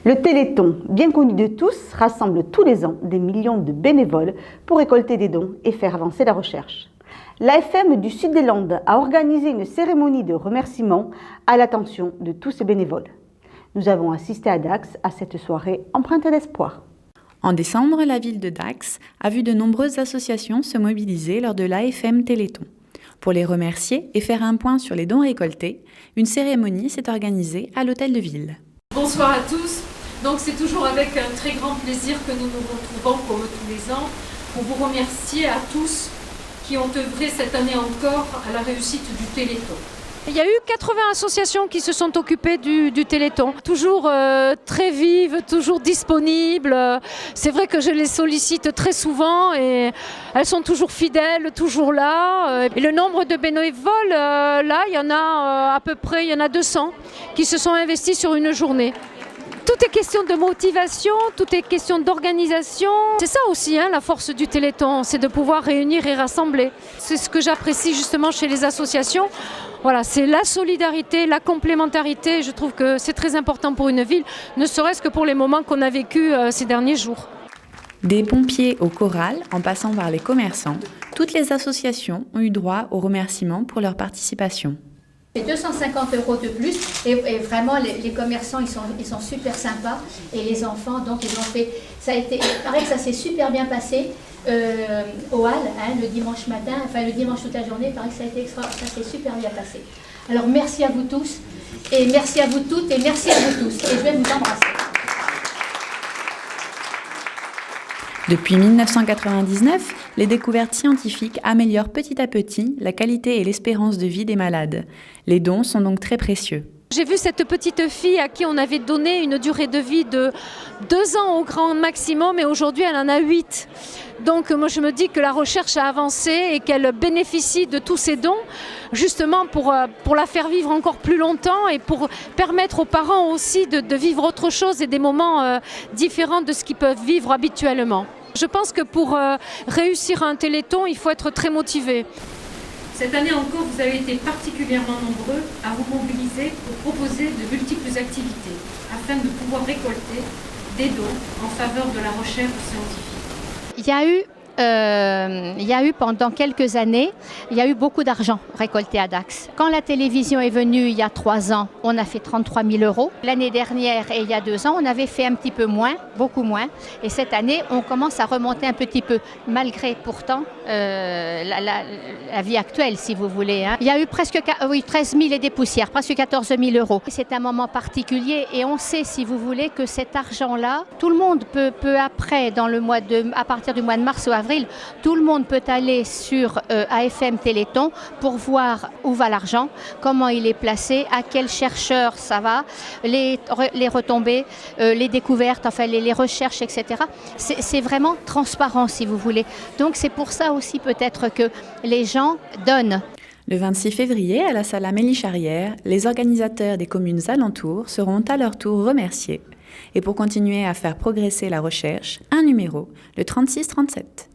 Le Téléthon, bien connu de tous, rassemble tous les ans des millions de bénévoles pour récolter des dons et faire avancer la recherche. L'AFM du Sud des Landes a organisé une cérémonie de remerciement à l'attention de tous ces bénévoles. Nous avons assisté à Dax à cette soirée empreinte d'espoir. En décembre, la ville de Dax a vu de nombreuses associations se mobiliser lors de l'AFM Téléthon. Pour les remercier et faire un point sur les dons récoltés, une cérémonie s'est organisée à l'hôtel de ville. Bonsoir à tous. Donc c'est toujours avec un très grand plaisir que nous nous retrouvons comme tous les ans pour vous remercier à tous qui ont œuvré cette année encore à la réussite du Téléthon. Il y a eu 80 associations qui se sont occupées du Téléthon, toujours très vives, toujours disponibles. C'est vrai que je les sollicite très souvent et elles sont toujours fidèles, toujours là. Et le nombre de bénévoles, là, il y en a à peu près, il y en a 200 qui se sont investis sur une journée. Tout est question de motivation, tout est question d'organisation. C'est ça aussi, la force du Téléthon, c'est de pouvoir réunir et rassembler. C'est ce que j'apprécie justement chez les associations. Voilà, c'est la solidarité, la complémentarité. Je trouve que c'est très important pour une ville, ne serait-ce que pour les moments qu'on a vécus ces derniers jours. Des pompiers au choral, en passant par les commerçants, toutes les associations ont eu droit aux remerciements pour leur participation. C'est 250 € de plus et vraiment les commerçants ils sont super sympas et les enfants donc ils ont fait, il paraît que ça s'est super bien passé au hall le dimanche matin, enfin le dimanche toute la journée, il paraît que ça s'est super bien passé. Alors merci à vous tous et merci à vous toutes et merci à vous tous et je vais vous embrasser. Depuis 1999, les découvertes scientifiques améliorent petit à petit la qualité et l'espérance de vie des malades. Les dons sont donc très précieux. J'ai vu cette petite fille à qui on avait donné une durée de vie de 2 ans au grand maximum et aujourd'hui elle en a 8. Donc moi je me dis que la recherche a avancé et qu'elle bénéficie de tous ces dons justement pour la faire vivre encore plus longtemps et pour permettre aux parents aussi de vivre autre chose et des moments différents de ce qu'ils peuvent vivre habituellement. Je pense que pour réussir un Téléthon, il faut être très motivé. Cette année encore, vous avez été particulièrement nombreux à vous mobiliser pour proposer de multiples activités afin de pouvoir récolter des dons en faveur de la recherche scientifique. Il y a eu pendant quelques années, il y a eu beaucoup d'argent récolté à Dax. Quand la télévision est venue il y a 3 ans, on a fait 33 000 €. L'année dernière et il y a 2 ans, on avait fait un petit peu moins, beaucoup moins. Et cette année, on commence à remonter un petit peu, malgré pourtant la vie actuelle, si vous voulez. Il y a eu presque 13 000 et des poussières, presque 14 000 €. C'est un moment particulier et on sait, si vous voulez, que cet argent-là, tout le monde peut après, à partir du mois de mars ou avril, tout le monde peut aller sur AFM Téléthon pour voir où va l'argent, comment il est placé, à quel chercheur ça va, les retombées, les découvertes, enfin les recherches, etc. C'est vraiment transparent, si vous voulez. Donc c'est pour ça aussi peut-être que les gens donnent. Le 26 février, à la salle Amélie-Charrière, les organisateurs des communes alentours seront à leur tour remerciés. Et pour continuer à faire progresser la recherche, un numéro, le 36 37.